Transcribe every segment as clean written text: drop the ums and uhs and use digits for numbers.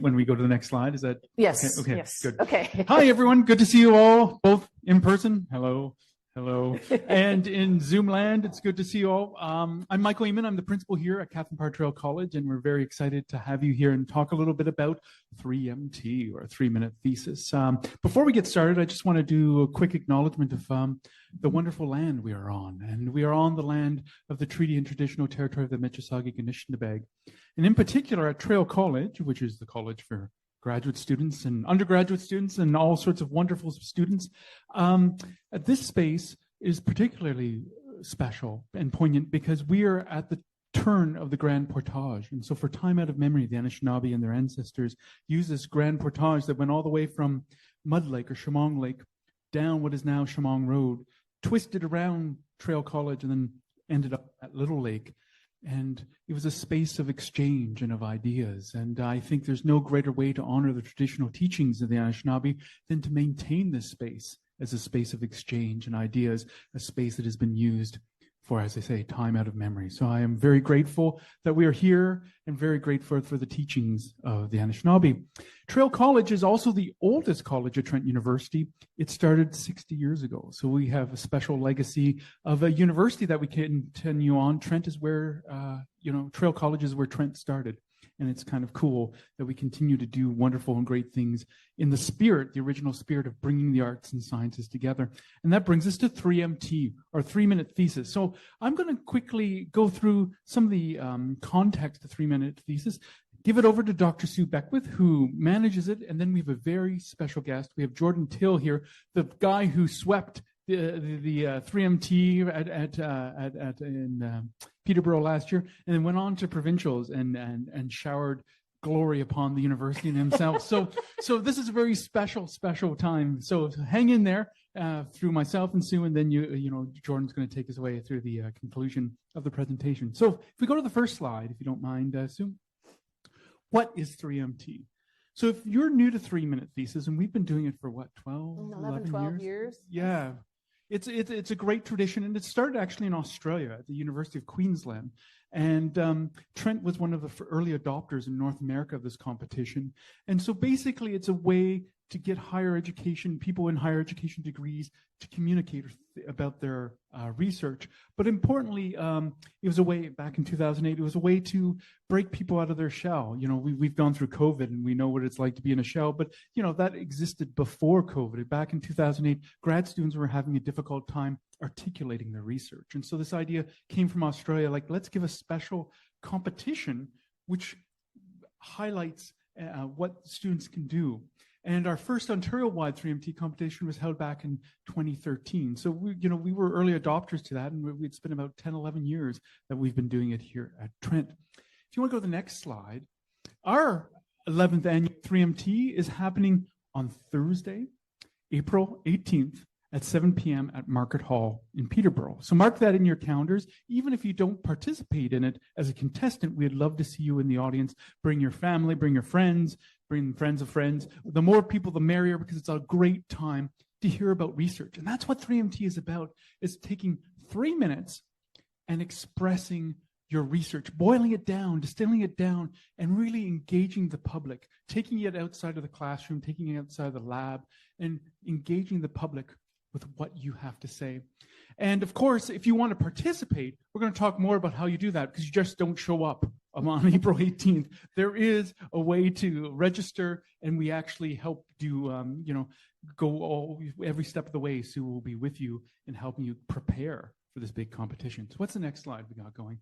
point when we go to the next slide? Is that yes? Okay, yes. good. Okay. Hi, everyone. Good to see you all, both in person. Hello. And in Zoom land, it's good to see you all. I'm Michael Eamon. I'm the principal here at Catherine Parr Trail College, and we're very excited to have you here and talk a little bit about 3MT, or a 3-minute thesis. Before we get started, I just want to do a quick acknowledgement of the wonderful land we are on. And we are on the land of the Treaty and Traditional Territory of the Mississauga Anishinaabe. And in particular at Trail College, which is the college for graduate students and undergraduate students and all sorts of wonderful students. This space is particularly special and poignant because we are at the turn of the Grand Portage. And so for time out of memory, the Anishinaabe and their ancestors used this Grand Portage that went all the way from Mud Lake or Chemong Lake down what is now Chemong Road, twisted around Trail College, and then ended up at Little Lake. And it was a space of exchange and of ideas. And I think there's no greater way to honor the traditional teachings of the Anishinaabe than to maintain this space as a space of exchange and ideas, a space that has been used for, as I say, time out of memory. So I am very grateful that we are here and very grateful for the teachings of the Anishinaabe. Trail College is also the oldest college at Trent University. It started 60 years ago. So we have a special legacy of a university that we continue on. Trent is where, Trail College is where Trent started. And it's kind of cool that we continue to do wonderful and great things in the spirit, the original spirit of bringing the arts and sciences together. And that brings us to 3MT, or 3-minute thesis. So I'm going to quickly go through some of the context of 3-minute thesis, give it over to Dr. Sue Beckwith, who manages it. And then we have a very special guest. We have Jordan Till here, the guy who swept the 3MT in Peterborough last year, and then went on to provincials and showered glory upon the university and himself. So this is a very special time. So hang in there through myself and Sue, and then Jordan's going to take us away through the conclusion of the presentation. So if we go to the first slide, if you don't mind, Sue, what is 3MT? So if you're new to 3-minute thesis, and we've been doing it for what, 12 years? Yeah. It's a great tradition, and it started actually in Australia at the University of Queensland. And Trent was one of the early adopters in North America of this competition. And so basically it's a way to get higher education, people in higher education degrees, to communicate about their research. But importantly, it was a way, back in 2008, it was a way to break people out of their shell. We've gone through COVID and we know what it's like to be in a shell, but that existed before COVID. Back in 2008, grad students were having a difficult time articulating their research. And so this idea came from Australia, like, let's give a special competition which highlights what students can do. And our first Ontario-wide 3MT competition was held back in 2013. So we were early adopters to that, and it's been about 10, 11 years that we've been doing it here at Trent. If you want to go to the next slide, our 11th annual 3MT is happening on Thursday, April 18th at 7 p.m. at Market Hall in Peterborough. So mark that in your calendars. Even if you don't participate in it as a contestant, we'd love to see you in the audience. Bring your family, bring your friends, bring friends of friends. The more people, the merrier, because it's a great time to hear about research. And that's what 3MT is about, is taking 3 minutes and expressing your research, boiling it down, distilling it down, and really engaging the public, taking it outside of the classroom, taking it outside of the lab, and engaging the public with what you have to say. And of course, if you want to participate, we're going to talk more about how you do that, because you just don't show up on April 18th. There is a way to register, and we actually help do, go every step of the way. Sue will be with you in helping you prepare for this big competition. So what's the next slide we got going?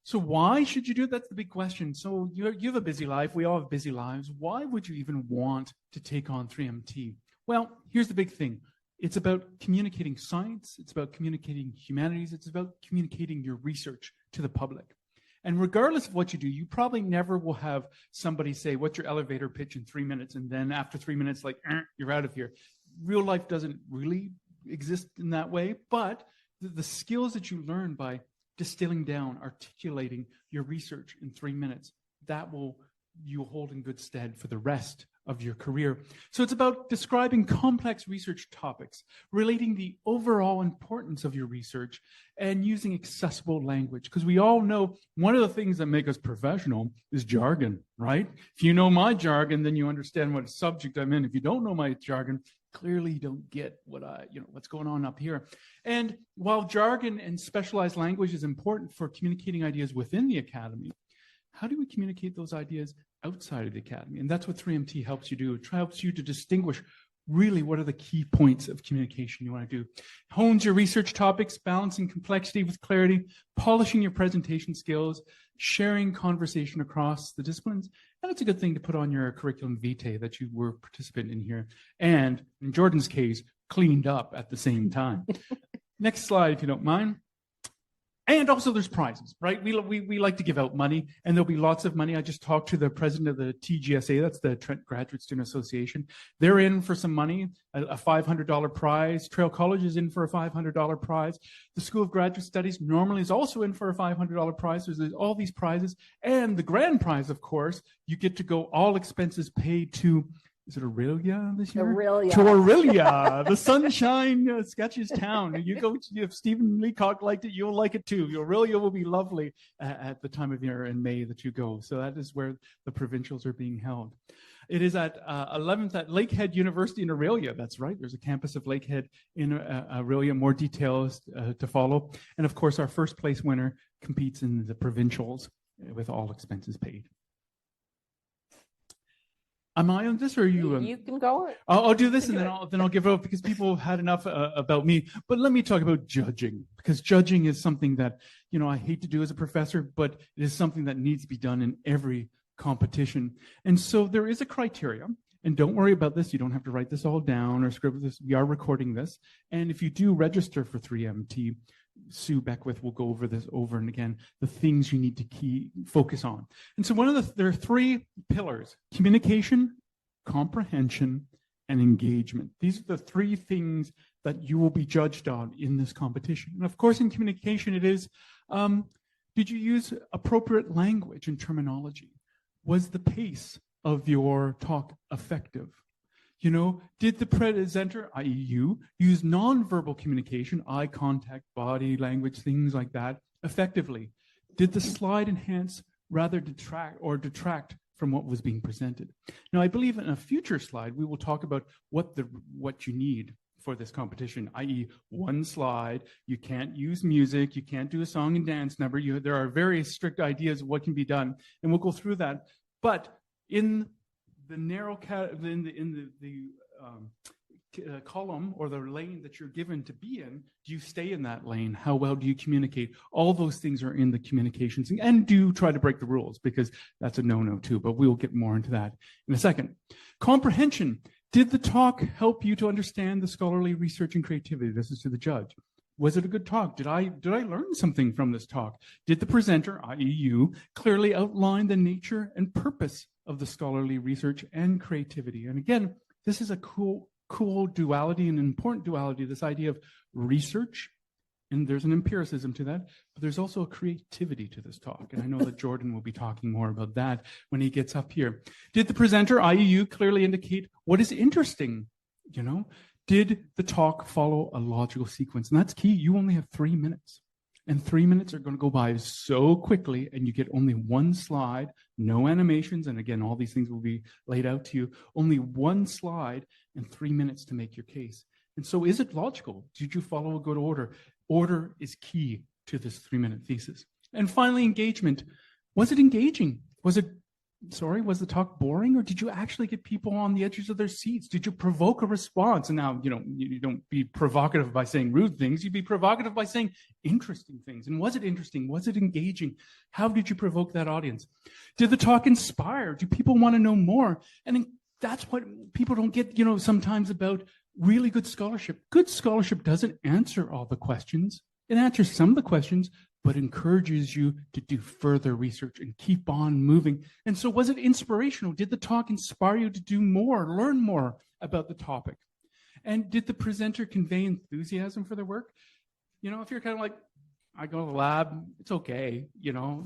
So why should you do it? That's the big question. So you have a busy life. We all have busy lives. Why would you even want to take on 3MT? Well, here's the big thing. It's about communicating science. It's about communicating humanities. It's about communicating your research to the public. And regardless of what you do, you probably never will have somebody say, what's your elevator pitch in 3 minutes? And then after 3 minutes, like, you're out of here. Real life doesn't really exist in that way. But the skills that you learn by distilling down, articulating your research in 3 minutes, that will you hold in good stead for the rest of your career. So it's about describing complex research topics, relating the overall importance of your research, and using accessible language. Because we all know one of the things that make us professional is jargon, right? If you know my jargon, then you understand what subject I'm in. If you don't know my jargon, clearly you don't get what's going on up here. And while jargon and specialized language is important for communicating ideas within the academy, how do we communicate those ideas outside of the academy? And that's what 3MT helps you do. It helps you to distinguish really what are the key points of communication you want to do. Hones your research topics, balancing complexity with clarity, polishing your presentation skills, sharing conversation across the disciplines. And it's a good thing to put on your curriculum vitae that you were a participant in here. And in Jordan's case, cleaned up at the same time. Next slide, if you don't mind. And also there's prizes, right? We like to give out money, and there'll be lots of money. I just talked to the president of the TGSA, that's the Trent Graduate Student Association. They're in for some money, a $500 prize. Trail College is in for a $500 prize. The School of Graduate Studies normally is also in for a $500 prize. So there's all these prizes. And the grand prize, of course, you get to go all expenses paid to, is it Aurelia this year? Aurelia. To Aurelia, the sunshine sketches town. You go, if Stephen Leacock liked it, you'll like it too. Aurelia will be lovely at the time of year in May that you go. So that is where the provincials are being held. It is at 11th at Lakehead University in Aurelia. That's right. There's a campus of Lakehead in Aurelia. More details to follow. And of course, our first place winner competes in the provincials with all expenses paid. Am I on this, or are you? You can go. I'll do this, and then I'll give it up, because people have had enough about me. But let me talk about judging, because judging is something that, I hate to do as a professor, but it is something that needs to be done in every competition. And so there is a criteria, and don't worry about this. You don't have to write this all down or scribble this. We are recording this, and if you do register for 3MT, Sue Beckwith will go over this over and again, the things you need to focus on. And so there are three pillars: communication, comprehension, and engagement. These are the three things that you will be judged on in this competition. And of course, in communication, it is, did you use appropriate language and terminology? Was the pace of your talk effective? Did the presenter, i.e. you, use nonverbal communication, eye contact, body language, things like that, effectively? Did the slide enhance rather detract from what was being presented? Now, I believe in a future slide, we will talk about what you need for this competition, i.e. one slide. You can't use music. You can't do a song and dance number. There are very strict ideas of what can be done, and we'll go through that. But in the narrow column or the lane that you're given to be in, do you stay in that lane? How well do you communicate? All those things are in the communications, and do try to break the rules, because that's a no-no too, but we'll get more into that in a second. Comprehension. Did the talk help you to understand the scholarly research and creativity? This is to the judge. Was it a good talk? Did I learn something from this talk? Did the presenter, i.e. you, clearly outline the nature and purpose of the scholarly research and creativity? And again, this is a cool duality, an important duality, this idea of research, and there's an empiricism to that, but there's also a creativity to this talk. And I know that Jordan will be talking more about that when he gets up here. Did the presenter, i.e. you, clearly indicate what is interesting? Did the talk follow a logical sequence? And that's key. You only have 3 minutes. And 3 minutes are going to go by so quickly, and you get only one slide, no animations. And again, all these things will be laid out to you. Only one slide and 3 minutes to make your case. And so is it logical? Did you follow a good order? Order is key to this 3-minute thesis. And finally, engagement. Was it engaging? Was the talk boring, or did you actually get people on the edges of their seats? Did you provoke a response? And now, you don't be provocative by saying rude things. You'd be provocative by saying interesting things. And was it interesting? Was it engaging? How did you provoke that audience? Did the talk inspire? Do people want to know more? And that's what people don't get, sometimes about really good scholarship. Good scholarship doesn't answer all the questions. It answers some of the questions, but encourages you to do further research and keep on moving. And so was it inspirational? Did the talk inspire you to do more, learn more about the topic? And did the presenter convey enthusiasm for their work? If you're kind of like, I go to the lab. It's okay.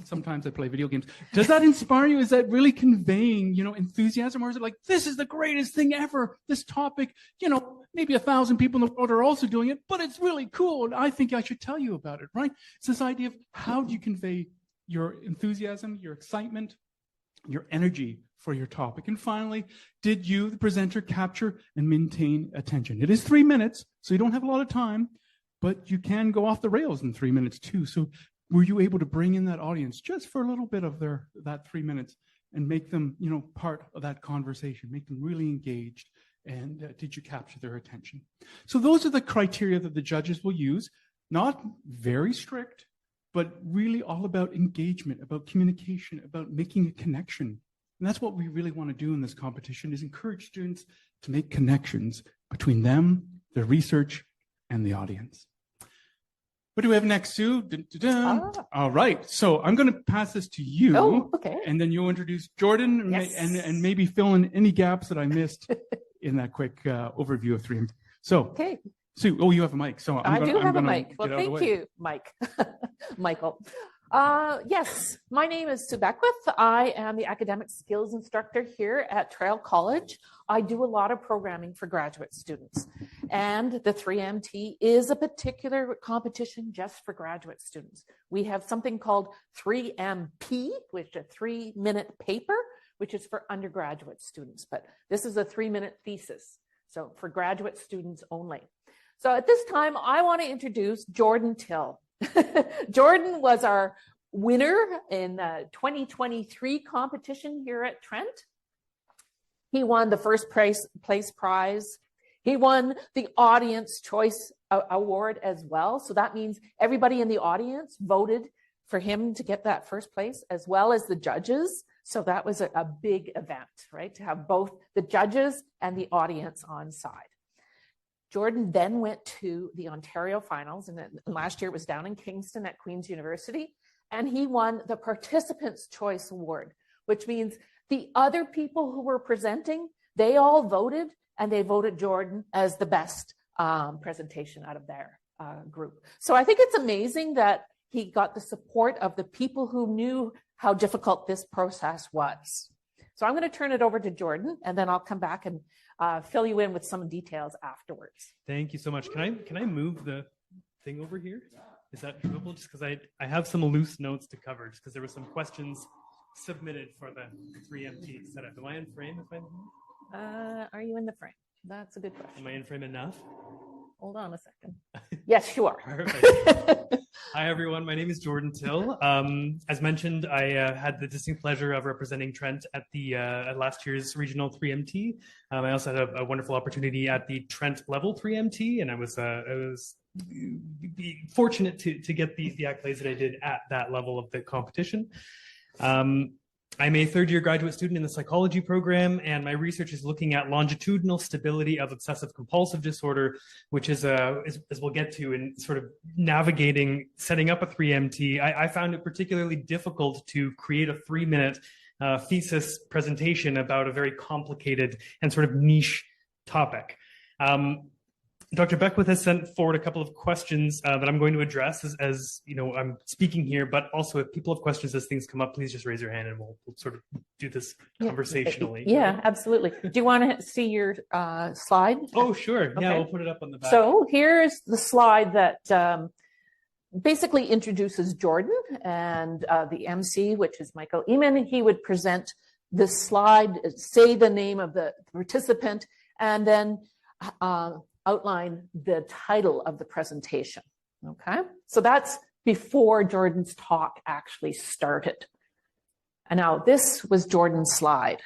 Sometimes I play video games. Does that inspire you? Is that really conveying, enthusiasm? Or is it like, this is the greatest thing ever? This topic, maybe 1,000 people in the world are also doing it, but it's really cool. And I think I should tell you about it, right? It's this idea of how do you convey your enthusiasm, your excitement, your energy for your topic. And finally, did you, the presenter, capture and maintain attention? It is 3 minutes, so you don't have a lot of time, but you can go off the rails in 3 minutes too. So were you able to bring in that audience just for a little bit of that 3 minutes and make them, part of that conversation, make them really engaged? And did you capture their attention? So those are the criteria that the judges will use. Not very strict, but really all about engagement, about communication, about making a connection. And that's what we really want to do in this competition, is encourage students to make connections between them, their research, and the audience. What do we have next, Sue? All right. So I'm going to pass this to you. Oh, okay. And then you'll introduce Jordan. Yes. and maybe fill in any gaps that I missed in that quick overview of 3M. So, okay. Sue, you have a mic. So I do have a mic. Well, thank you, Mike. Michael. Yes, my name is Sue Beckwith. I am the academic skills instructor here at Trail College. I do a lot of programming for graduate students. And the 3MT is a particular competition just for graduate students. We have something called 3MP, which is a 3-minute paper, which is for undergraduate students. But this is a 3-minute thesis, so for graduate students only. So at this time, I want to introduce Jordan Till. Jordan was our winner in the 2023 competition here at Trent. He won the first place prize. He won the Audience Choice Award as well. So that means everybody in the audience voted for him to get that first place, as well as the judges. So that was a big event, right? To have both the judges and the audience on side. Jordan then went to the Ontario finals, and last year it was down in Kingston at Queen's University, and he won the Participants' Choice Award, which means the other people who were presenting, they all voted, and they voted Jordan as the best presentation out of their group. So I think it's amazing that he got the support of the people who knew how difficult this process was. So I'm going to turn it over to Jordan, and then I'll come back and fill you in with some details afterwards. Thank you so much. Can I move the thing over here? Is that doable? Just because I have some loose notes to cover, just because there were some questions submitted for the 3MT setup. Am I in frame? Are you in the frame? That's a good question. Am I in frame enough? Hold on a second. Yes, you are. Perfect. Hi, everyone. My name is Jordan Till. As mentioned, I had the distinct pleasure of representing Trent at the at last year's regional 3MT. I also had a wonderful opportunity at the Trent level 3MT, and I was fortunate to get the accolades that I did at that level of the competition. I'm a third-year graduate student in the psychology program, and my research is looking at longitudinal stability of obsessive-compulsive disorder, which is, as we'll get to, in sort of navigating, setting up a 3MT. I found it particularly difficult to create a 3-minute thesis presentation about a very complicated and sort of niche topic. Dr. Beckwith has sent forward a couple of questions that I'm going to address as you know, I'm speaking here, but also if people have questions as things come up, please just raise your hand and we'll sort of do this conversationally. Yeah, absolutely. Do you want to see your slide? Oh, sure. Okay. Yeah, we'll put it up on the back. So here's the slide that basically introduces Jordan and the MC, which is Michael Eman. He would present this slide, say the name of the participant, and then outline the title of the presentation, okay? So that's before Jordan's talk actually started. And now this was Jordan's slide.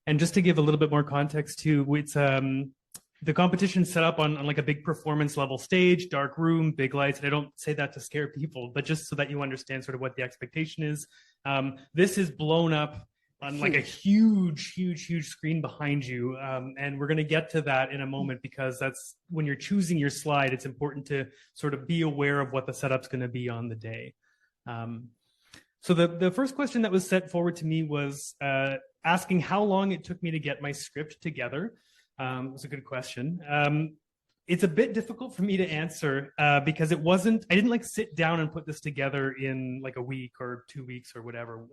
And just to give a little bit more context too, it's the competition set up on like a big performance level stage, dark room, big lights. And I don't say that to scare people, but just so that you understand sort of what the expectation is. This is blown up on like a huge screen behind you. And we're going to get to that in a moment, because that's when you're choosing your slide, it's important to sort of be aware of what the setup's going to be on the day. So the first question that was set forward to me was asking how long it took me to get my script together. It was a good question. It's a bit difficult for me to answer because I didn't like sit down and put this together in like a week or 2 weeks or whatever.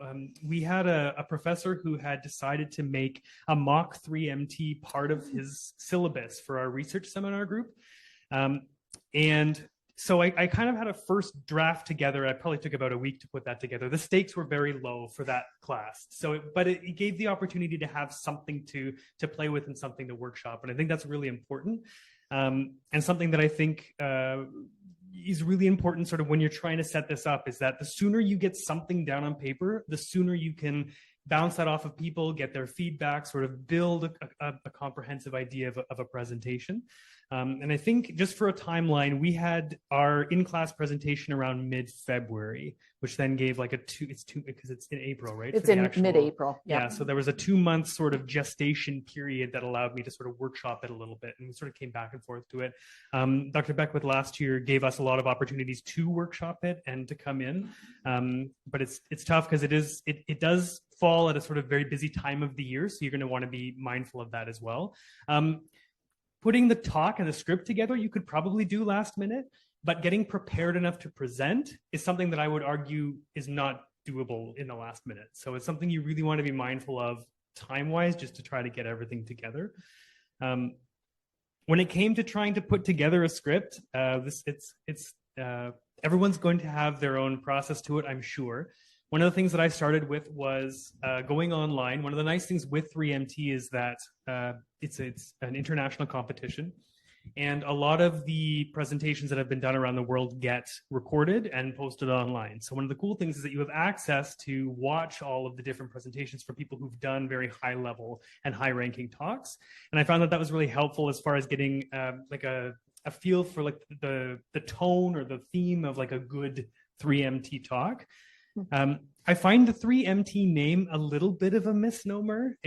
We had a professor who had decided to make a mock 3MT part of his syllabus for our research seminar group. And so I kind of had a first draft together. I probably took about a week to put that together. The stakes were very low for that class. But it gave the opportunity to have something to play with and something to workshop. And I think that's really important. And something that I think is really important sort of when you're trying to set this up is that the sooner you get something down on paper, the sooner you can bounce that off of people, get their feedback, sort of build a comprehensive idea of a presentation. And I think just for a timeline, we had our in-class presentation around mid-February, which then gave like because it's in April, right? It's in mid-April. Yeah. So there was a 2-month sort of gestation period that allowed me to sort of workshop it a little bit, and we sort of came back and forth to it. Dr. Beckwith last year gave us a lot of opportunities to workshop it and to come in, but it's tough because it does fall at a sort of very busy time of the year, so you're going to want to be mindful of that as well. Putting the talk and the script together, you could probably do last minute, but getting prepared enough to present is something that I would argue is not doable in the last minute. So it's something you really want to be mindful of time-wise, just to try to get everything together. When it came to trying to put together a script, everyone's going to have their own process to it, I'm sure. One of the things that I started with was going online. One of the nice things with 3MT is that it's an international competition, and a lot of the presentations that have been done around the world get recorded and posted online. So one of the cool things is that you have access to watch all of the different presentations for people who've done very high level and high ranking talks. And I found that was really helpful as far as getting like a feel for like the tone or the theme of like a good 3MT talk. I find the 3MT name a little bit of a misnomer.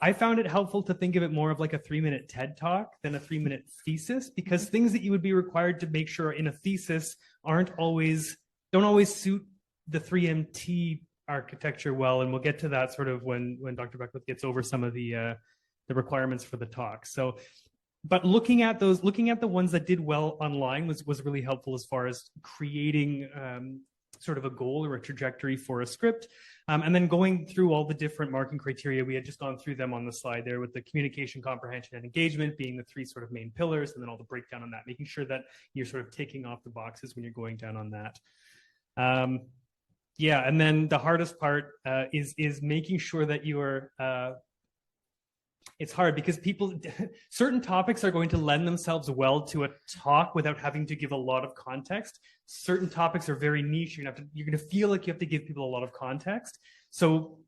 I found it helpful to think of it more of like a 3-minute TED talk than a 3-minute thesis, because things that you would be required to make sure in a thesis don't always suit the 3MT architecture well. And we'll get to that sort of when Dr. Beckwith gets over some of the requirements for the talk. So, but looking at the ones that did well online was really helpful as far as creating sort of a goal or a trajectory for a script. And then going through all the different marking criteria, we had just gone through them on the slide there, with the communication, comprehension, and engagement being the 3 sort of main pillars, and then all the breakdown on that, making sure that you're sort of ticking off the boxes when you're going down on that. Yeah, and then the hardest part is making sure that you are, it's hard because certain topics are going to lend themselves well to a talk without having to give a lot of context. Certain topics are very niche. You're going to feel like you have to give people a lot of context. So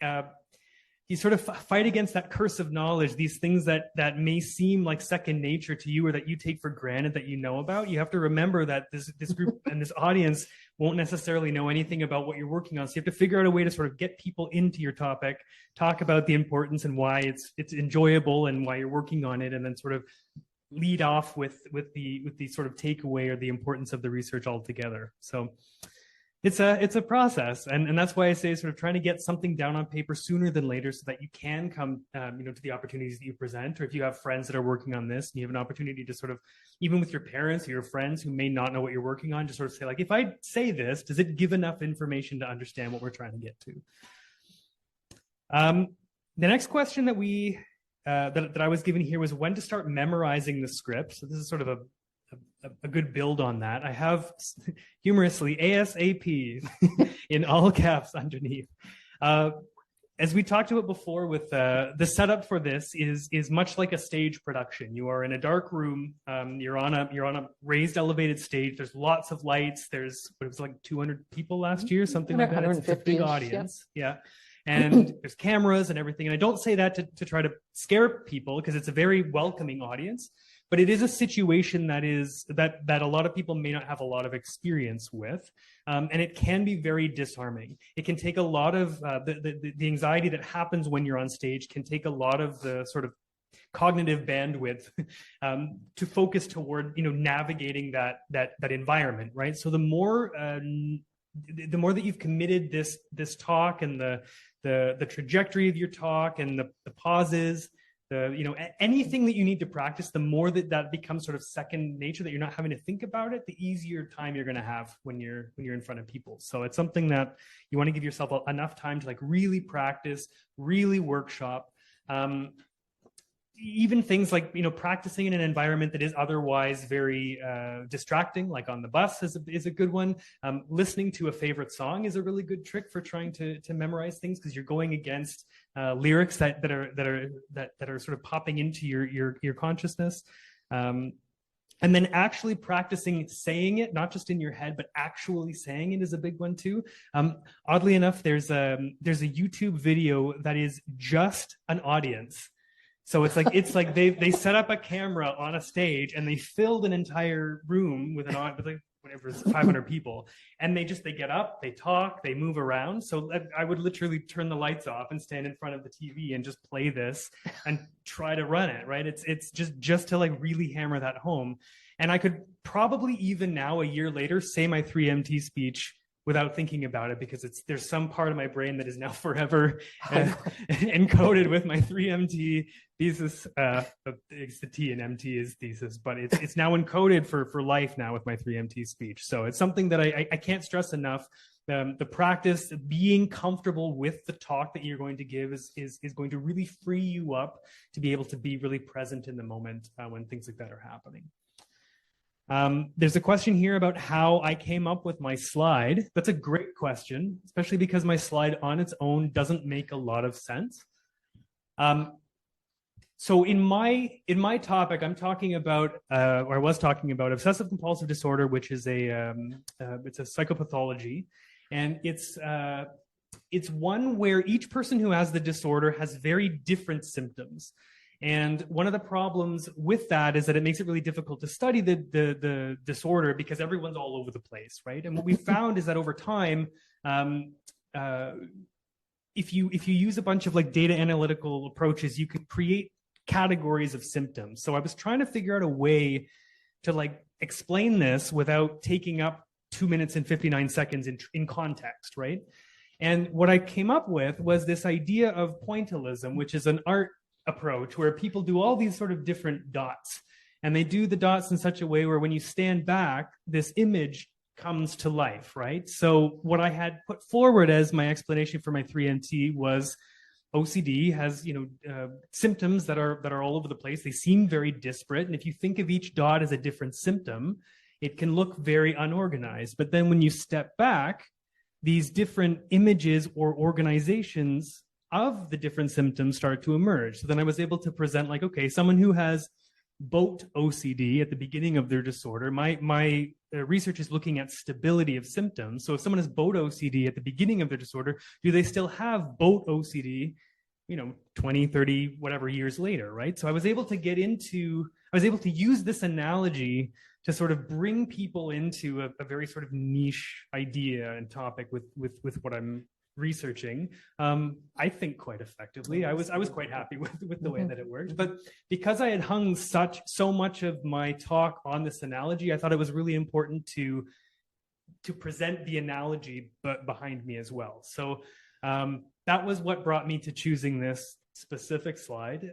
you sort of fight against that curse of knowledge, these things that may seem like second nature to you or that you take for granted that you know about. You have to remember that this group and this audience won't necessarily know anything about what you're working on. So you have to figure out a way to sort of get people into your topic, talk about the importance and why it's enjoyable and why you're working on it, and then sort of lead off with the sort of takeaway or the importance of the research altogether. So it's a process, and that's why I say sort of trying to get something down on paper sooner than later, so that you can come to the opportunities that you present, or if you have friends that are working on this and you have an opportunity to sort of, even with your parents or your friends who may not know what you're working on, just sort of say like, if I say this, does it give enough information to understand what we're trying to get to? The next question that that I was given here was when to start memorizing the script. So this is sort of a good build on that. I have humorously ASAP in all caps underneath. As we talked about before, with the setup for this is much like a stage production. You are in a dark room. You're on a raised elevated stage. There's lots of lights. It was like 200 people last year, something like that. It's a big audience. Yeah. And there's cameras and everything. And I don't say that to try to scare people, because it's a very welcoming audience. But it is a situation that a lot of people may not have a lot of experience with, and it can be very disarming. It can take a lot of the anxiety that happens when you're on stage can take a lot of the sort of cognitive bandwidth to focus toward navigating that environment, right? So the more that you've committed this talk and the trajectory of your talk and the pauses, anything that you need to practice, the more that becomes sort of second nature, that you're not having to think about it, the easier time you're going to have when you're in front of people. So it's something that you want to give yourself enough time to like really practice, really workshop. Even things like, practicing in an environment that is otherwise very distracting, like on the bus is a good one. Listening to a favorite song is a really good trick for trying to memorize things, because you're going against lyrics that are sort of popping into your consciousness. And then actually practicing saying it, not just in your head, but actually saying it is a big one too. Oddly enough, there's a YouTube video that is just an audience. So it's like they set up a camera on a stage and they filled an entire room with like whatever, 500 people, and they get up, they talk, they move around. So I would literally turn the lights off and stand in front of the TV and just play this and try to run it, right? It's just to like really hammer that home. And I could probably even now, a year later, say my 3MT speech without thinking about it, because there's some part of my brain that is now forever encoded with my 3MT thesis. It's the T and MT is thesis, but it's now encoded for life now with my 3MT speech. So it's something that I can't stress enough. The practice, being comfortable with the talk that you're going to give is going to really free you up to be able to be really present in the moment when things like that are happening. There's a question here about how I came up with my slide. That's a great question, especially because my slide on its own doesn't make a lot of sense. So in my topic, I'm talking about, or I was talking about, obsessive compulsive disorder, which is it's a psychopathology, and it's one where each person who has the disorder has very different symptoms. And one of the problems with that is that it makes it really difficult to study the disorder, because everyone's all over the place, right? And what we found is that over time, if you use a bunch of like data analytical approaches, you can create categories of symptoms. So I was trying to figure out a way to like explain this without taking up 2 minutes and 59 seconds in context, right? And what I came up with was this idea of pointillism, which is an art approach where people do all these sort of different dots, and they do the dots in such a way where when you stand back, this image comes to life, right? So what I had put forward as my explanation for my 3MT was OCD has, symptoms that are all over the place. They seem very disparate, and if you think of each dot as a different symptom, it can look very unorganized. But then when you step back, these different images or organizations of the different symptoms start to emerge. So then I was able to present like, okay, someone who has boat OCD at the beginning of their disorder, my research is looking at stability of symptoms. So if someone has boat OCD at the beginning of their disorder, do they still have boat OCD, 20, 30, whatever years later, right? So I was able to use this analogy to sort of bring people into a very sort of niche idea and topic with what I'm researching, I think quite effectively. I was quite happy with the way that it worked. But because I had hung so much of my talk on this analogy, I thought it was really important to present the analogy behind me as well. So that was what brought me to choosing this specific slide.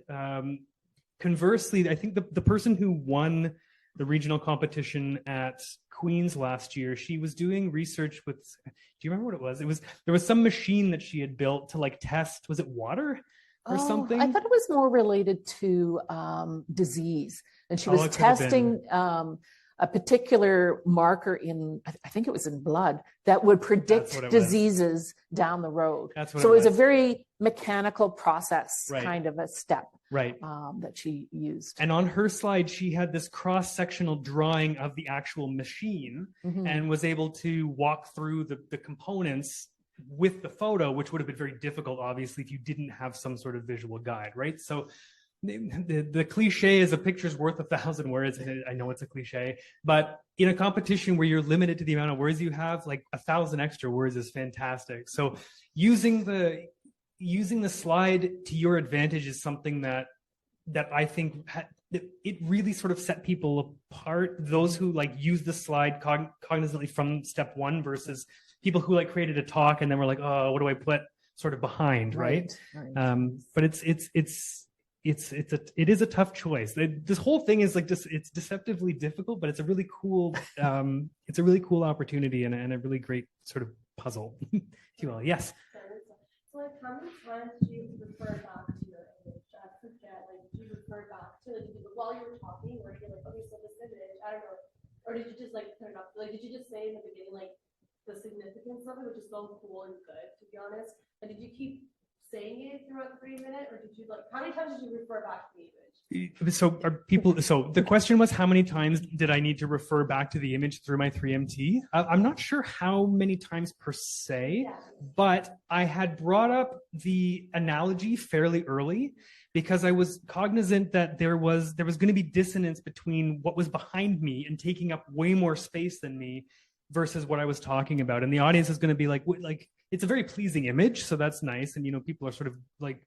Conversely, I think the person who won the regional competition at Queen's last year, she was doing research with, do you remember what it was? There was some machine that she had built to like test, was it water or something? I thought it was more related to disease. And she was testing a particular marker in, I think it was in blood, that would predict diseases down the road. So it was a very mechanical process, kind of a step. Right. That she used. And on her slide, she had this cross-sectional drawing of the actual machine and was able to walk through the components with the photo, which would have been very difficult, obviously, if you didn't have some sort of visual guide, right? So the cliche is a picture's worth 1,000 words. I know it's a cliche, but in a competition where you're limited to the amount of words you have, like 1,000 extra words is fantastic. So using the slide to your advantage is something that I think it really sort of set people apart. Those who like use the slide cognizantly from step one versus people who like created a talk and then were like, oh, what do I put sort of behind, right? But it is a tough choice. This whole thing is like just, it's deceptively difficult, but it's a really cool opportunity and a really great sort of puzzle, if you will. Yes. So like how many times did you refer back to your image? I forget, like did you refer back to it while you were talking, or you're like, okay, so this image, I don't know, or did you just like turn up, like did you just say in the beginning like the significance of it, which is so cool and good, to be honest, and did you keep saying it throughout the 3 minute, or did you like how many times did you refer back to the image? So the question was, how many times did I need to refer back to the image through my 3MT? I'm not sure how many times per se, but I had brought up the analogy fairly early because I was cognizant that there was going to be dissonance between what was behind me and taking up way more space than me versus what I was talking about. And the audience is going to be like, it's a very pleasing image, so that's nice. And, people are sort of like,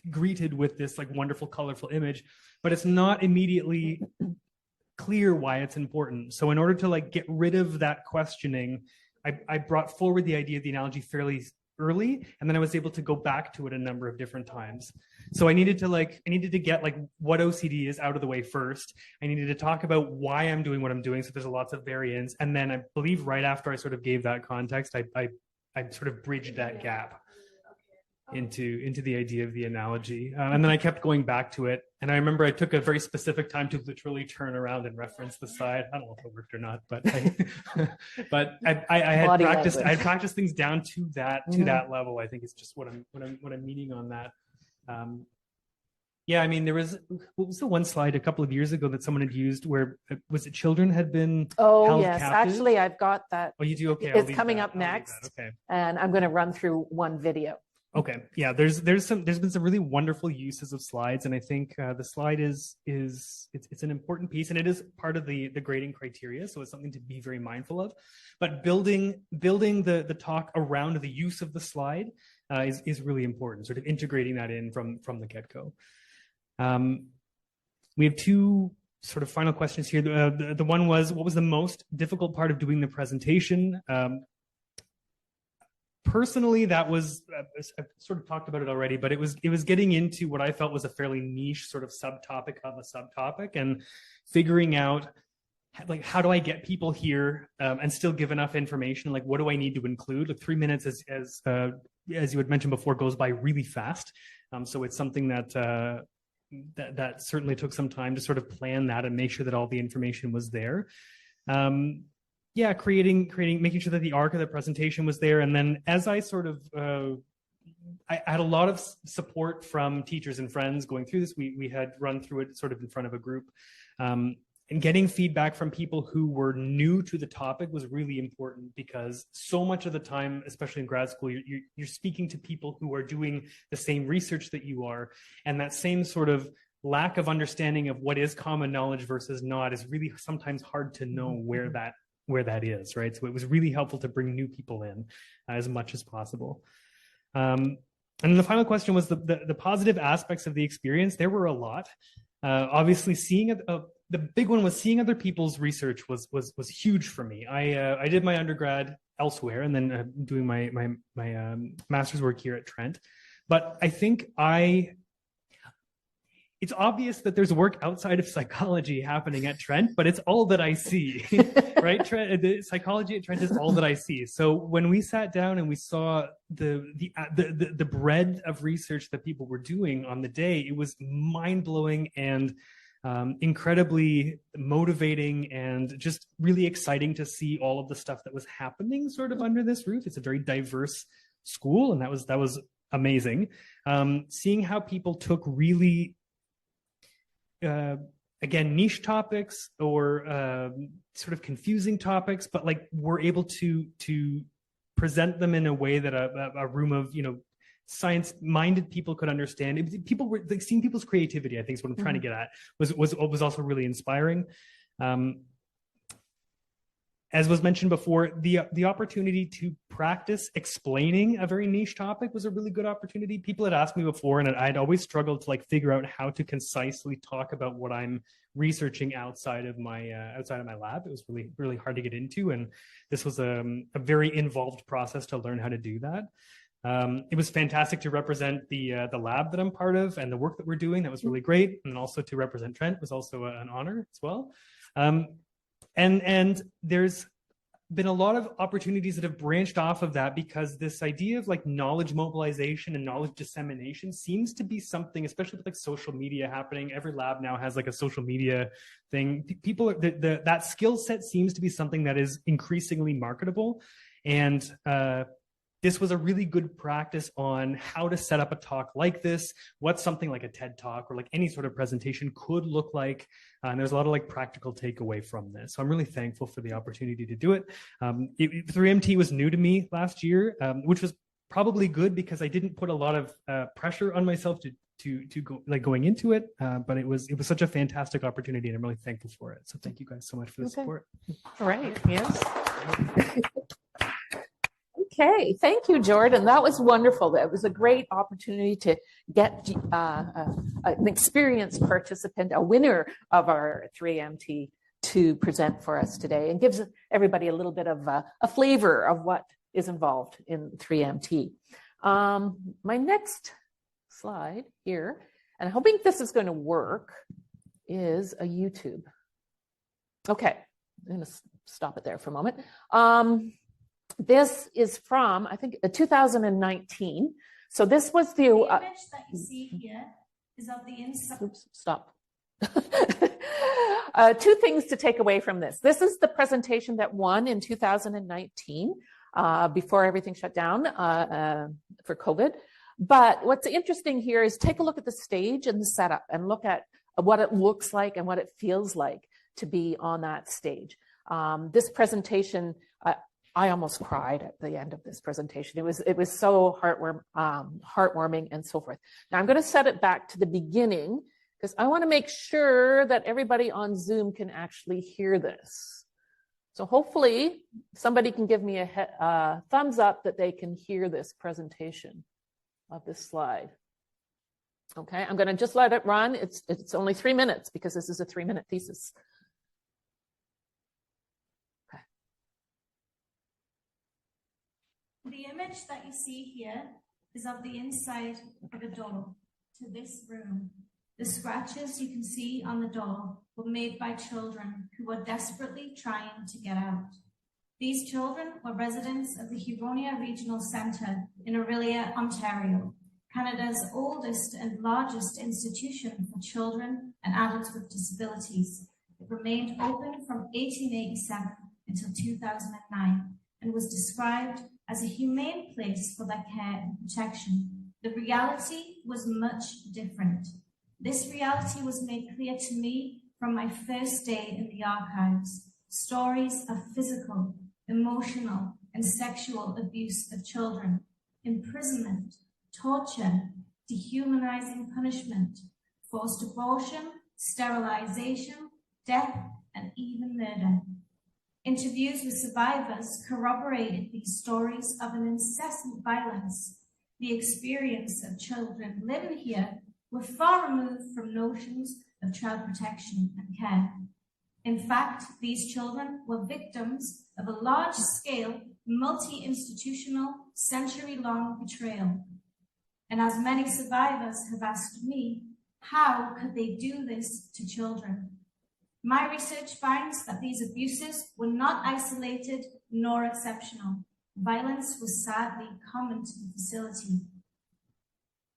greeted with this like wonderful colorful image, but it's not immediately clear why it's important. So in order to like get rid of that questioning, I brought forward the idea of the analogy fairly early, and then I was able to go back to it a number of different times. So I needed to get like what OCD is out of the way first. I needed to talk about why I'm doing what I'm doing, so there's lots of variants, and then I believe right after I sort of gave that context, I sort of bridged that gap into the idea of the analogy. And then I kept going back to it. And I remember I took a very specific time to literally turn around and reference the slide. I don't know if it worked or not, but I had practiced things down to that level. I think it's just what I'm meaning on that. Yeah, I mean, what was the one slide a couple of years ago that someone had used where, was it children had been held captive? Actually, I've got that. Oh, you do? Okay. It's coming up next. Okay. And I'm going to run through one video. Okay. Yeah, there's been some really wonderful uses of slides, and I think the slide it's an important piece, and it is part of the grading criteria, so it's something to be very mindful of. But building the talk around the use of the slide is really important, sort of integrating that in from the get-go. We have two sort of final questions here. The one was, what was the most difficult part of doing the presentation? Personally, that was, I've sort of talked about it already, but it was getting into what I felt was a fairly niche sort of subtopic of a subtopic, and figuring out like, how do I get people here and still give enough information? Like, what do I need to include? Like 3 minutes, as you had mentioned before, goes by really fast. So it's something that certainly took some time to sort of plan that and make sure that all the information was there. Yeah, making sure that the arc of the presentation was there. And then as I sort of, I had a lot of support from teachers and friends going through this. We had run through it sort of in front of a group. And getting feedback from people who were new to the topic was really important, because so much of the time, especially in grad school, you're speaking to people who are doing the same research that you are. And that same sort of lack of understanding of what is common knowledge versus not is really sometimes hard to know where that is, right? So it was really helpful to bring new people in as much as possible. And then the final question was the positive aspects of the experience. There were a lot. Obviously, the big one was seeing other people's research was huge for me. I did my undergrad elsewhere, and then doing my master's work here at Trent. But I think it's obvious that there's work outside of psychology happening at Trent, but it's all that I see, right? The psychology at Trent is all that I see. So when we sat down and we saw the breadth of research that people were doing on the day, it was mind-blowing and incredibly motivating, and just really exciting to see all of the stuff that was happening sort of under this roof. It's a very diverse school, and that was amazing. Seeing how people took really again, niche topics or sort of confusing topics, but like we're able to present them in a way that a room of science-minded people could understand. People were like, seeing people's creativity, I think is what I'm trying to get at, was also really inspiring. As was mentioned before, the opportunity to practice explaining a very niche topic was a really good opportunity. People had asked me before, and I'd always struggled to like figure out how to concisely talk about what I'm researching outside of my lab. It was really, really hard to get into, and this was a very involved process to learn how to do that. It was fantastic to represent the lab that I'm part of and the work that we're doing. That was really great. And also to represent Trent was also an honor as well. And there's been a lot of opportunities that have branched off of that, because this idea of like knowledge mobilization and knowledge dissemination seems to be something, especially with like social media happening. Every lab now has like a social media thing. People, that skill set seems to be something that is increasingly marketable. And this was a really good practice on how to set up a talk like this, what something like a TED Talk or like any sort of presentation could look like. And there's a lot of like practical takeaway from this. So I'm really thankful for the opportunity to do it. 3MT was new to me last year, which was probably good because I didn't put a lot of pressure on myself to go like going into it. But it was such a fantastic opportunity, and I'm really thankful for it. So thank you guys so much for the support. All right. Yes. Okay, thank you, Jordan. That was wonderful. That was a great opportunity to get an experienced participant, a winner of our 3MT, to present for us today, and gives everybody a little bit of a flavor of what is involved in 3MT. My next slide here, and I'm hoping this is going to work, is a YouTube. Okay, I'm going to stop it there for a moment. This is from, I think, 2019. So this was the image that you see here is of the inside. Oops, stop. Two things to take away from this. This is the presentation that won in 2019, before everything shut down for COVID. But what's interesting here is take a look at the stage and the setup, and look at what it looks like and what it feels like to be on that stage. This presentation, I almost cried at the end of this presentation. It was so heartwarming and so forth. Now I'm going to set it back to the beginning, because I want to make sure that everybody on Zoom can actually hear this. So hopefully somebody can give me a thumbs up that they can hear this presentation of this slide. Okay, I'm going to just let it run. It's only 3 minutes, because this is a 3-minute thesis. The image that you see here is of the inside of a door to this room. The scratches you can see on the door were made by children who were desperately trying to get out. These children were residents of the Huronia Regional Centre in Orillia, Ontario, Canada's oldest and largest institution for children and adults with disabilities. It remained open from 1887 until 2009 and was described as a humane place for their care and protection. The reality was much different. This reality was made clear to me from my first day in the archives. Stories of physical, emotional, and sexual abuse of children, imprisonment, torture, dehumanizing punishment, forced abortion, sterilization, death, and even murder. Interviews with survivors corroborated these stories of an incessant violence. The experience of children living here were far removed from notions of child protection and care. In fact, these children were victims of a large-scale, multi-institutional, century-long betrayal. And as many survivors have asked me, how could they do this to children? My research finds that these abuses were not isolated nor exceptional. Violence was sadly common to the facility.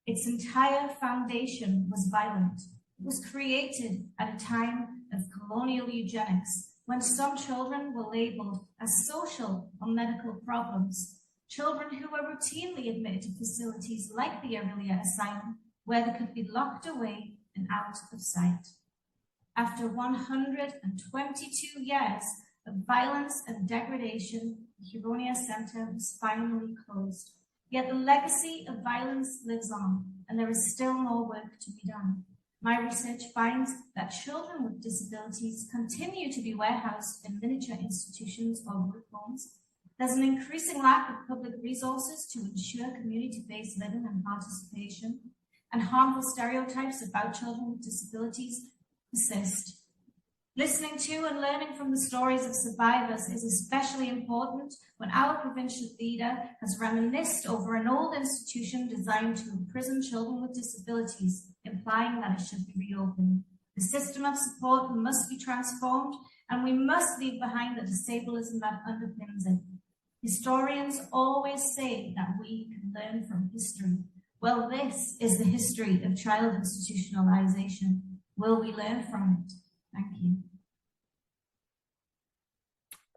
Its entire foundation was violent. It was created at a time of colonial eugenics, when some children were labeled as social or medical problems. Children who were routinely admitted to facilities like the Orillia Asylum, where they could be locked away and out of sight. After 122 years of violence and degradation, the Huronia Centre was finally closed. Yet the legacy of violence lives on, and there is still more work to be done. My research finds that children with disabilities continue to be warehoused in miniature institutions or group homes. There's an increasing lack of public resources to ensure community-based living and participation, and harmful stereotypes about children with disabilities persist. Listening to and learning from the stories of survivors is especially important when our provincial leader has reminisced over an old institution designed to imprison children with disabilities, implying that it should be reopened. The system of support must be transformed, and we must leave behind the disableism that underpins it. Historians always say that we can learn from history. Well, this is the history of child institutionalization. Will we learn from it? Thank you.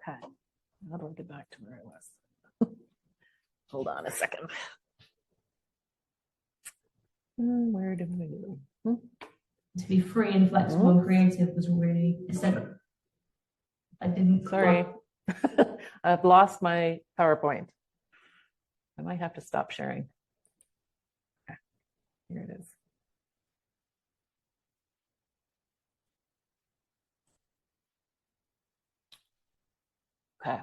Okay, how do I get back to where I was? Hold on a second. Where did we go? To be free and flexible and creative was really, I didn't. Sorry, I've lost my PowerPoint. I might have to stop sharing. Okay. Here it is. Okay.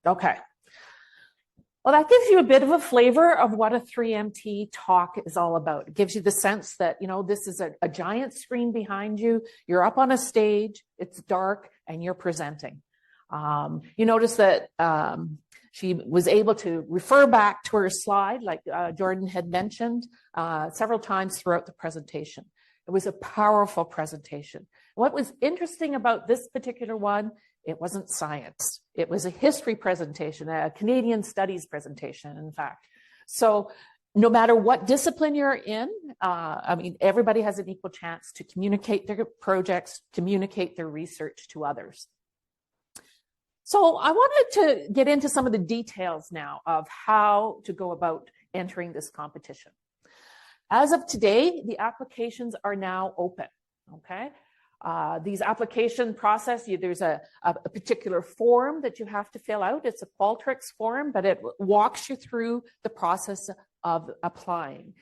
Okay. Well, that gives you a bit of a flavor of what a 3MT talk is all about. It gives you the sense that, you know, this is a giant screen behind you. You're up on a stage, it's dark, and you're presenting. You notice that she was able to refer back to her slide, like Jordan had mentioned, several times throughout the presentation. It was a powerful presentation. What was interesting about this particular one, it wasn't science. It was a history presentation, a Canadian studies presentation, in fact. So no matter what discipline you're in, I mean, everybody has an equal chance to communicate their projects, communicate their research to others. So I wanted to get into some of the details now of how to go about entering this competition. As of today, the applications are now open, okay? These application process, there's a particular form that you have to fill out. It's a Qualtrics form, but it walks you through the process of applying.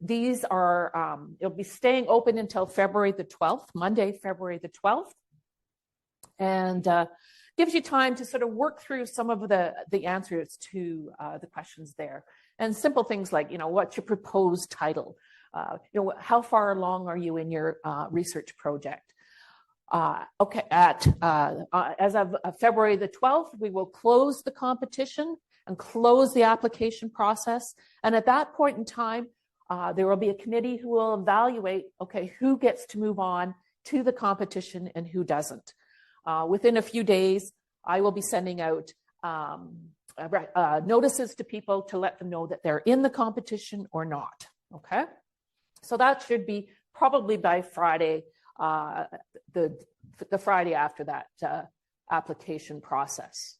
These are, it'll be staying open until February the 12th, Monday, February the 12th. And gives you time to sort of work through some of the answers to the questions there. And simple things like, you know, what's your proposed title? You know, how far along are you in your research project? Okay, as of February the 12th, we will close the competition and close the application process. And at that point in time, there will be a committee who will evaluate, okay, who gets to move on to the competition and who doesn't. Within a few days, I will be sending out notices to people to let them know that they're in the competition or not, okay? So that should be probably by Friday, the Friday after that application process.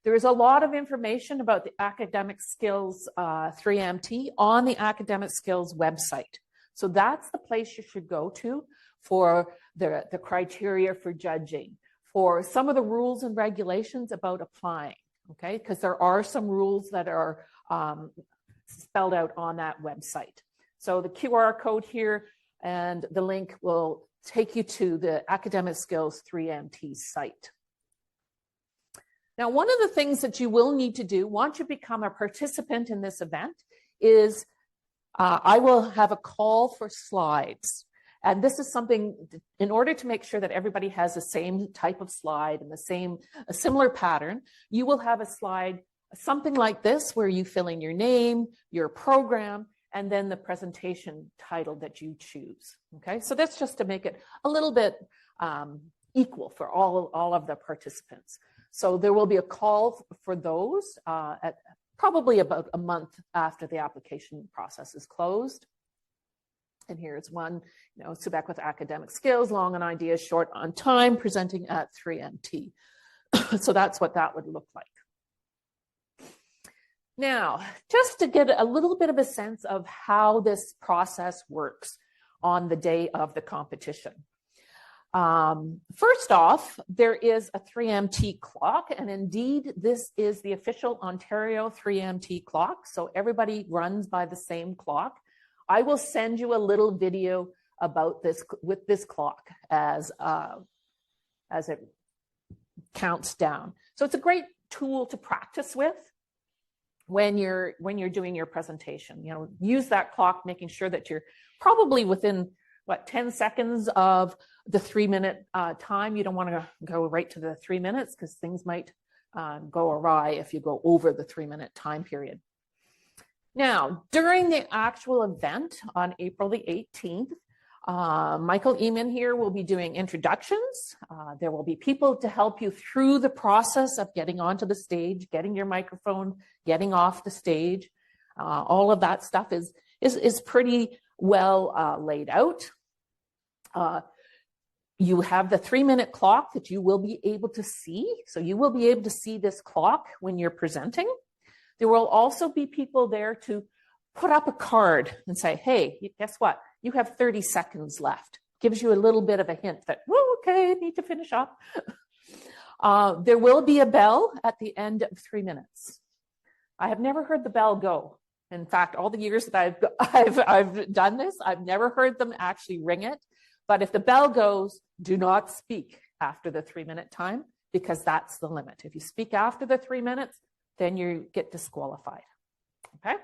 There is a lot of information about the Academic Skills 3MT on the Academic Skills website. So that's the place you should go to for the criteria for judging, for some of the rules and regulations about applying, okay? Because there are some rules that are spelled out on that website. So the QR code here and the link will take you to the Academic Skills 3MT site. Now, one of the things that you will need to do once you become a participant in this event is I will have a call for slides. And this is something, in order to make sure that everybody has the same type of slide and a similar pattern, you will have a slide, something like this, where you fill in your name, your program, and then the presentation title that you choose, okay? So that's just to make it a little bit equal for all of the participants. So there will be a call for those at probably about a month after the application process is closed. And here's one, you know, Quebec with academic skills, long on ideas, short on time, presenting at 3MT. So that's what that would look like. Now, just to get a little bit of a sense of how this process works on the day of the competition. First off, there is a 3MT clock, and indeed, this is the official Ontario 3MT clock. So everybody runs by the same clock. I will send you a little video about this with this clock as as it counts down. So it's a great tool to practice with when you're doing your presentation. You know, use that clock, making sure that you're probably within 10 seconds of the 3-minute time. You don't want to go right to the 3 minutes because things might go awry if you go over the 3-minute time period. Now, during the actual event on April the 18th, Michael Eamon here will be doing introductions. There will be people to help you through the process of getting onto the stage, getting your microphone, getting off the stage. All of that stuff is pretty well laid out. You have the 3-minute clock that you will be able to see. So you will be able to see this clock when you're presenting. There will also be people there to put up a card and say, hey, guess what? You have 30 seconds left. Gives you a little bit of a hint that, oh, okay, I need to finish up. There will be a bell at the end of 3 minutes. I have never heard the bell go. In fact, all the years that I've done this, I've never heard them actually ring it. But if the bell goes, do not speak after the 3-minute time, because that's the limit. If you speak after the 3 minutes, then you get disqualified. Okay?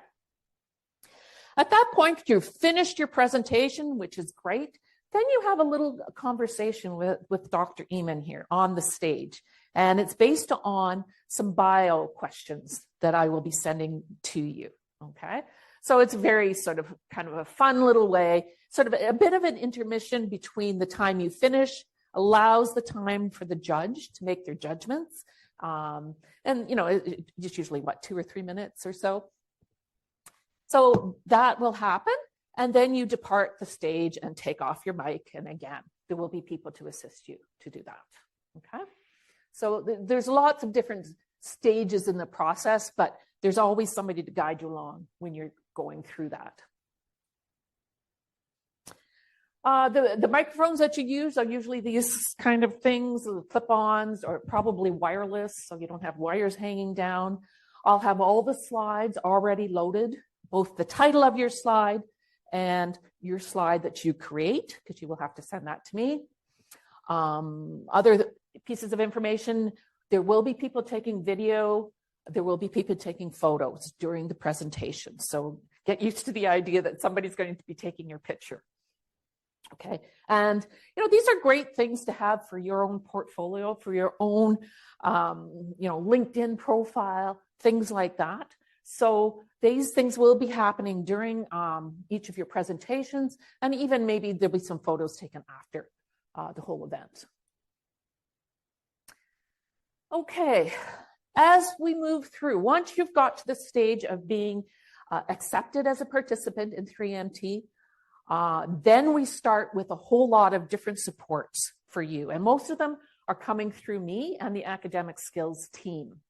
At that point, you've finished your presentation, which is great. Then you have a little conversation with Dr. Eamon here on the stage. And it's based on some bio questions that I will be sending to you. Okay? So it's very sort of kind of a fun little way, sort of a bit of an intermission between the time you finish, allows the time for the judge to make their judgments. And, you know, it's usually, 2 or 3 minutes or so. So that will happen. And then you depart the stage and take off your mic. And again, there will be people to assist you to do that. Okay. So there's lots of different stages in the process, but there's always somebody to guide you along when you're going through that. The microphones that you use are usually these kind of things, clip-ons, or probably wireless, so you don't have wires hanging down. I'll have all the slides already loaded, both the title of your slide and your slide that you create, because you will have to send that to me. Other pieces of information, there will be people taking video, there will be people taking photos during the presentation. So get used to the idea that somebody's going to be taking your picture. Okay, and you know, these are great things to have for your own portfolio, for your own, you know, LinkedIn profile, things like that. So these things will be happening during each of your presentations, and even maybe there'll be some photos taken after the whole event. Okay, as we move through, once you've got to the stage of being accepted as a participant in 3MT, then we start with a whole lot of different supports for you. And most of them are coming through me and the academic skills team.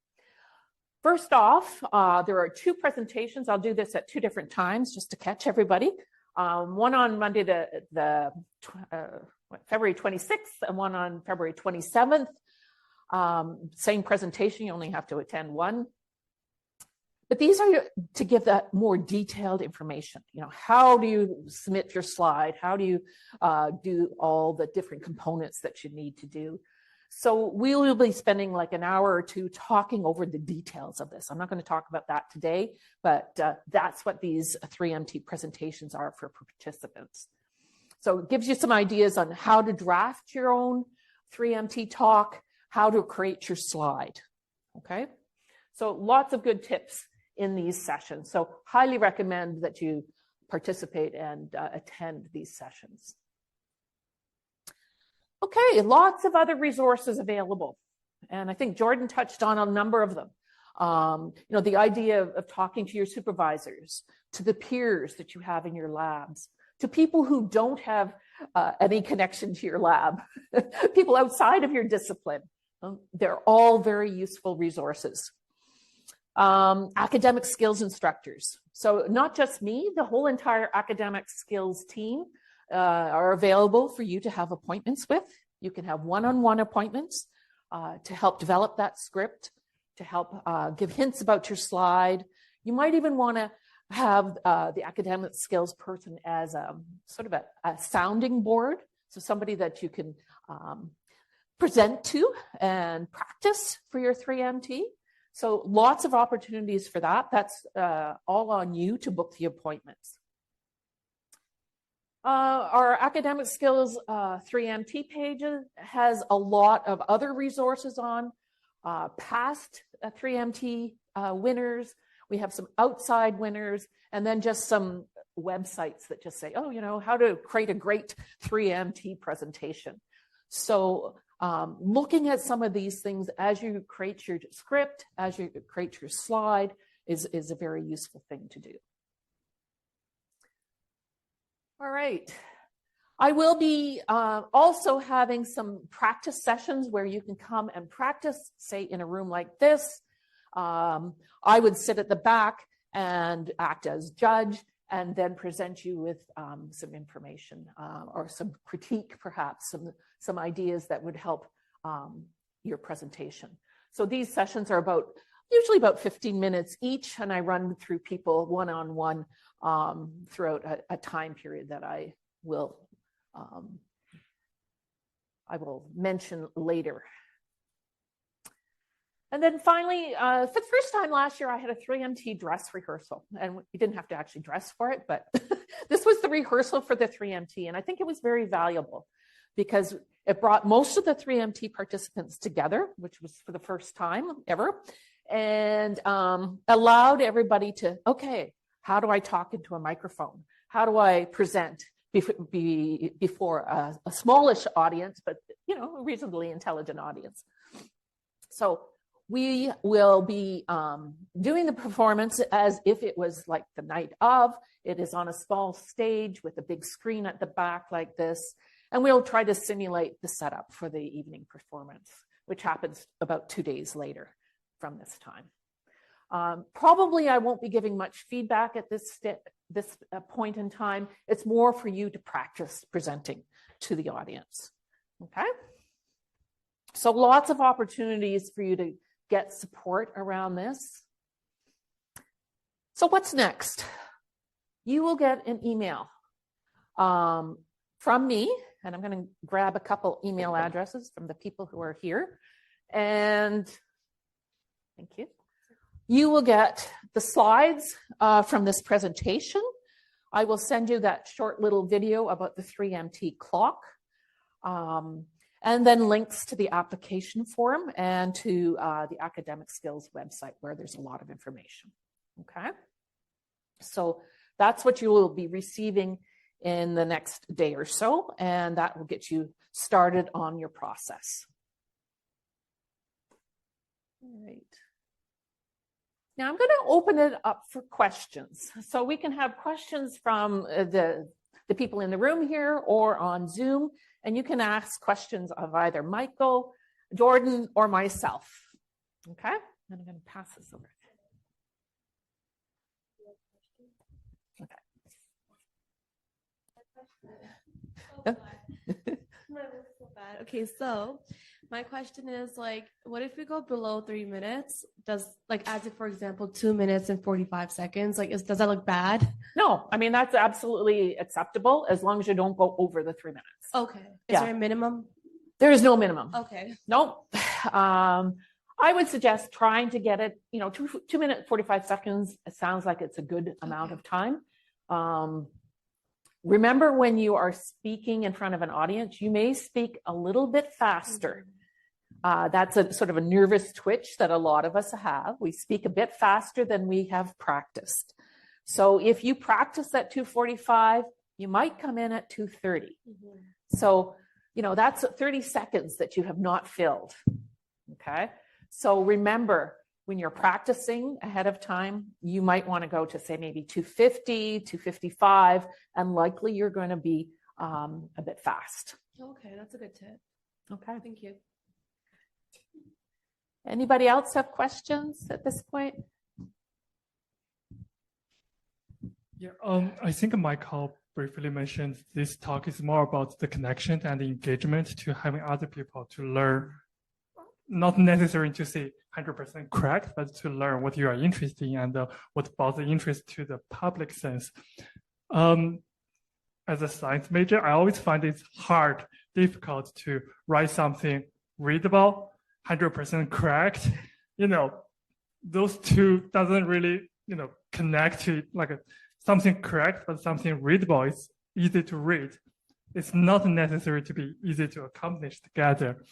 First off, there are 2 presentations. I'll do this at 2 different times just to catch everybody. One on Monday, February 26th, and one on February 27th. Same presentation, you only have to attend one. But these are to give that more detailed information. You know, how do you submit your slide? How do you do all the different components that you need to do? So we will be spending like an hour or 2 talking over the details of this. I'm not going to talk about that today, but that's what these 3MT presentations are for participants. So it gives you some ideas on how to draft your own 3MT talk, how to create your slide. Okay, so lots of good tips in these sessions. So highly recommend that you participate and attend these sessions. Okay, lots of other resources available. And I think Jordan touched on a number of them. You know, the idea of talking to your supervisors, to the peers that you have in your labs, to people who don't have any connection to your lab, people outside of your discipline. They're all very useful resources. Academic skills instructors. So not just me, the whole entire academic skills team are available for you to have appointments with. You can have one-on-one appointments to help develop that script, to help give hints about your slide. You might even want to have the academic skills person as a sort of a sounding board. So somebody that you can present to and practice for your 3MT. So lots of opportunities for that. That's all on you to book the appointments. Our academic skills 3MT page has a lot of other resources on past 3MT winners. We have some outside winners, and then just some websites that just say, oh, you know, how to create a great 3MT presentation. So looking at some of these things as you create your script, as you create your slide is a very useful thing to do. All right. I will be also having some practice sessions where you can come and practice, say in a room like this. I would sit at the back and act as judge and then present you with some information or some critique, perhaps, some ideas that would help your presentation. So these sessions are usually about 15 minutes each, and I run through people one-on-one throughout a time period that I will mention later. And then finally, for the first time last year, I had a 3MT dress rehearsal, and you didn't have to actually dress for it, but this was the rehearsal for the 3MT, and I think it was very valuable because it brought most of the 3MT participants together, which was for the first time ever, and allowed everybody to, okay, how do I talk into a microphone? How do I present before a smallish audience, but you know, a reasonably intelligent audience? So we will be doing the performance as if it was like the night of. It is on a small stage with a big screen at the back like this. And we'll try to simulate the setup for the evening performance, which happens about 2 days later from this time. Probably I won't be giving much feedback at this point in time. It's more for you to practice presenting to the audience. Okay? So lots of opportunities for you to get support around this. So what's next? You will get an email from me, and I'm going to grab a couple email addresses from the people who are here. And thank you. You will get the slides from this presentation. I will send you that short little video about the 3MT clock. And then links to the application form and to the academic skills website where there's a lot of information. Okay. So that's what you will be receiving in the next day or so, and that will get you started on your process. All right. Now I'm going to open it up for questions. So we can have questions from the people in the room here or on Zoom, and you can ask questions of either Michael, Jordan, or myself. Okay? And I'm going to pass this over. Okay, so my question is, like, what if we go below 3 minutes? Does, like, as if, for example, 2 minutes and 45 seconds, like, does that look bad? No, I mean, that's absolutely acceptable as long as you don't go over the 3 minutes. Okay. Is there a minimum? There is no minimum. Okay. Nope. I would suggest trying to get it, 2 minutes, 45 seconds. It sounds like it's a good amount of time. Remember, when you are speaking in front of an audience, you may speak a little bit faster. That's a sort of a nervous twitch that a lot of us have. We speak a bit faster than we have practiced. So if you practice at 2:45, you might come in at 2:30. So, that's 30 seconds that you have not filled. Okay. So remember, when you're practicing ahead of time, you might want to go to, say, maybe 2:50, 2:55, and likely you're going to be a bit fast. Okay, that's a good tip. Okay. Thank you. Anybody else have questions at this point? Yeah, I think Michael briefly mentioned this talk is more about the connection and the engagement to having other people to learn, not necessarily to say 100% correct, but to learn what you are interested in and what about the interest to the public sense. As a science major, I always find it difficult to write something readable, 100% correct, those two doesn't really, connect to like something correct, but something readable is easy to read. It's not necessary to be easy to accomplish together.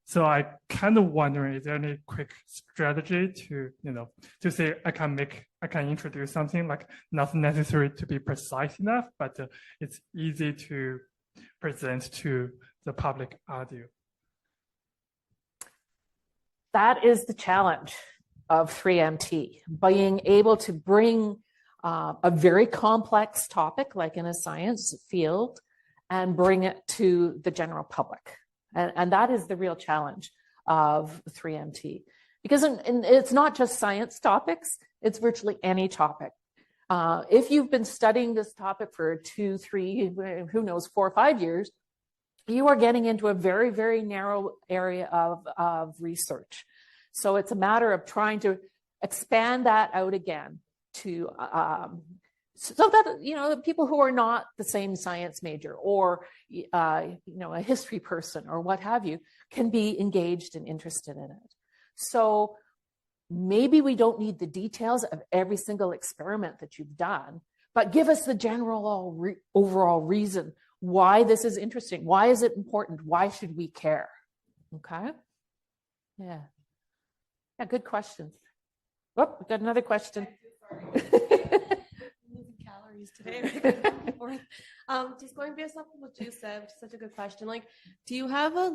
So I kind of wondering, is there any quick strategy to say I can introduce something like not necessary to be precise enough, but it's easy to present to the public audience? That is the challenge of 3MT, being able to bring a very complex topic like in a science field and bring it to the general public. And that is the real challenge of 3MT. Because it's not just science topics, it's virtually any topic. If you've been studying this topic for 2, 3, who knows, 4 or 5 years, you are getting into a very, very narrow area of research. So it's a matter of trying to expand that out again to so that people who are not the same science major or a history person or what have you can be engaged and interested in it. So maybe we don't need the details of every single experiment that you've done, but give us the general overall reason why this is interesting. Why is it important? Why should we care? Okay. Yeah, good questions. Oh, we got another question. Calories today. Just going based off of what you said, which is such a good question. Like, do you have a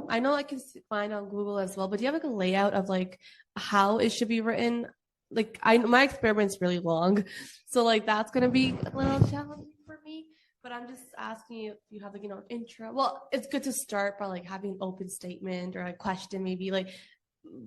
I know I can find on Google as well, but do you have like a layout of like how it should be written? Like, my experiment's really long, so like that's gonna be a little challenging for me. But I'm just asking you if you have like intro. Well, it's good to start by like having an open statement or a question, maybe like,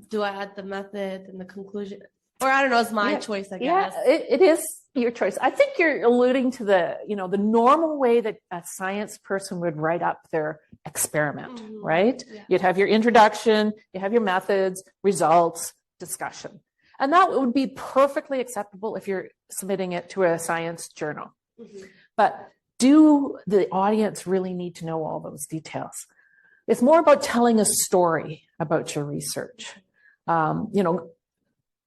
do I add the method and the conclusion? Or I don't know, it's my choice, I guess. Yeah, it is your choice. I think you're alluding to the normal way that a science person would write up their experiment, right? Yeah. You'd have your introduction, you have your methods, results, discussion. And that would be perfectly acceptable if you're submitting it to a science journal. Mm-hmm. But do the audience really need to know all those details? It's more about telling a story about your research.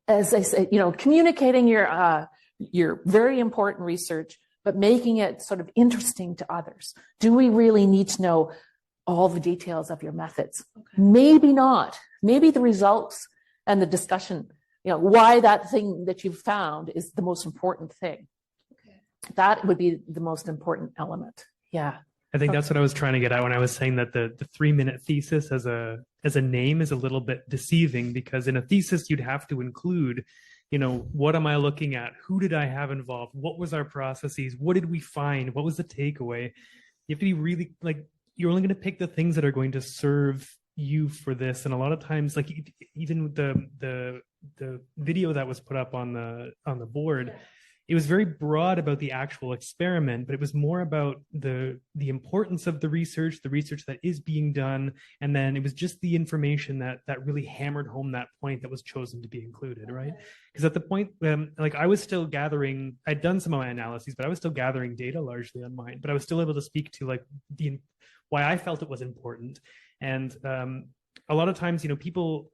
As I say, communicating your very important research, but making it sort of interesting to others. Do we really need to know all the details of your methods? Okay. Maybe not. Maybe the results and the discussion, why that thing that you've found is the most important thing. Okay. That would be the most important element. Yeah. I think that's what I was trying to get at when I was saying that the 3-minute thesis as a name is a little bit deceiving, because in a thesis you'd have to include, what am I looking at? Who did I have involved? What was our processes? What did we find? What was the takeaway? You have to be really you're only going to pick the things that are going to serve you for this. And a lot of times, like even the video that was put up on the board, it was very broad about the actual experiment, but it was more about the importance of the research that is being done. And then it was just the information that really hammered home that point that was chosen to be included, right? Because at the point, I was still gathering, I'd done some of my analyses, but I was still gathering data largely on mine, but I was still able to speak to why I felt it was important. And a lot of times, people,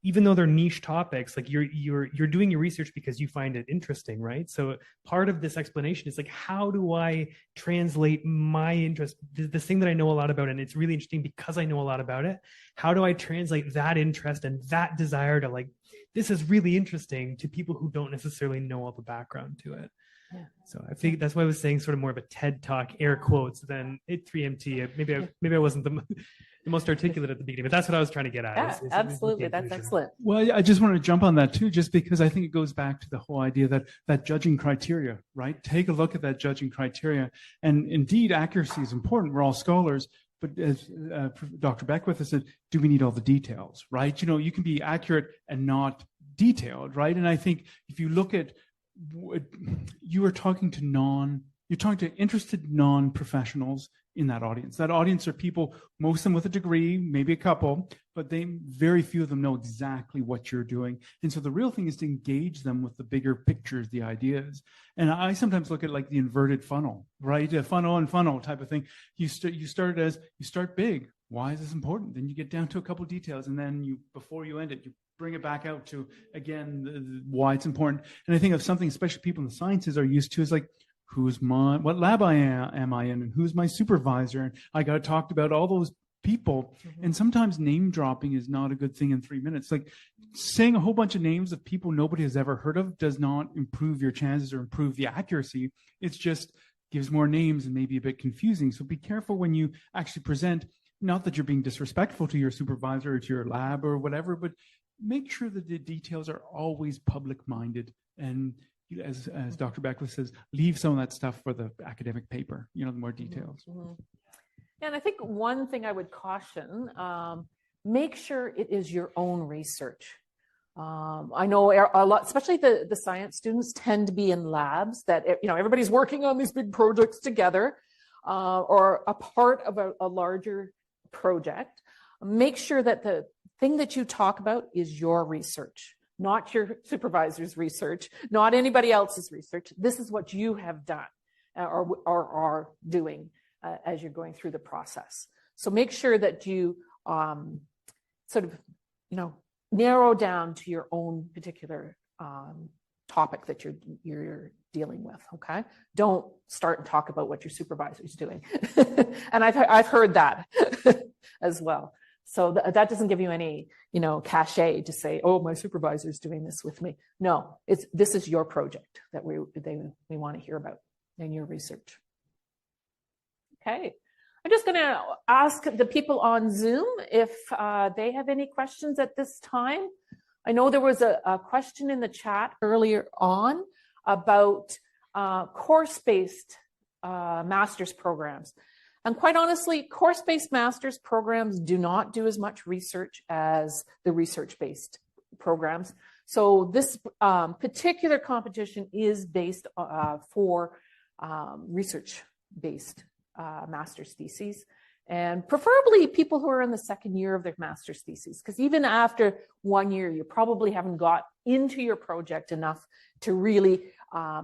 even though they're niche topics, like you're doing your research because you find it interesting, right? So part of this explanation is like, how do I translate my interest, this thing that I know a lot about, and it's really interesting because I know a lot about it. How do I translate that interest and that desire to this is really interesting to people who don't necessarily know all the background to it? Yeah. So I think that's why I was saying sort of more of a TED Talk, air quotes, than 3MT. Maybe I wasn't the most articulate at the beginning, but that's what I was trying to get at. Yeah, absolutely. That's excellent. Well, I just want to jump on that too, just because I think it goes back to the whole idea that judging criteria, right? Take a look at that judging criteria. And indeed, accuracy is important. We're all scholars. But as Dr. Beckwith has said, do we need all the details, right? You can be accurate and not detailed, right? And I think if you look at, you're talking to interested non-professionals in that audience. That audience are people, most of them with a degree, maybe a couple, but very few of them know exactly what you're doing. And so the real thing is to engage them with the bigger pictures, the ideas. And I sometimes look at like the inverted funnel, right? A funnel and funnel type of thing. You start big. Why is this important? Then you get down to a couple details, and then before you end it, you bring it back out to, again, why it's important. And I think of something, especially people in the sciences are used to, is like, what lab am I in, and who's my supervisor? And I got talked about all those people. Mm-hmm. And sometimes name dropping is not a good thing in 3 minutes. Like saying a whole bunch of names of people nobody has ever heard of does not improve your chances or improve the accuracy. It's just gives more names and maybe a bit confusing. So be careful when you actually present, not that you're being disrespectful to your supervisor or to your lab or whatever, but make sure that the details are always public-minded. And as Dr. Beckwith says, leave some of that stuff for the academic paper, the more details. Mm-hmm. And I think one thing I would caution, make sure it is your own research. I know a lot, especially the science students tend to be in labs that, everybody's working on these big projects together or a part of a larger project. Make sure that the thing that you talk about is your research, not your supervisor's research, not anybody else's research. This is what you have done or are doing as you're going through the process. So make sure that you narrow down to your own particular topic that you're dealing with. Okay, don't start and talk about what your supervisor's doing. And I've heard that as well. So that doesn't give you any, cachet to say, oh, my supervisor's doing this with me. No, this is your project that we want to hear about in your research. Okay, I'm just going to ask the people on Zoom if they have any questions at this time. I know there was a question in the chat earlier on about course-based master's programs. And quite honestly, course-based master's programs do not do as much research as the research-based programs. So this particular competition is based for research-based master's theses, and preferably people who are in the second year of their master's thesis, because even after 1 year, you probably haven't got into your project enough to really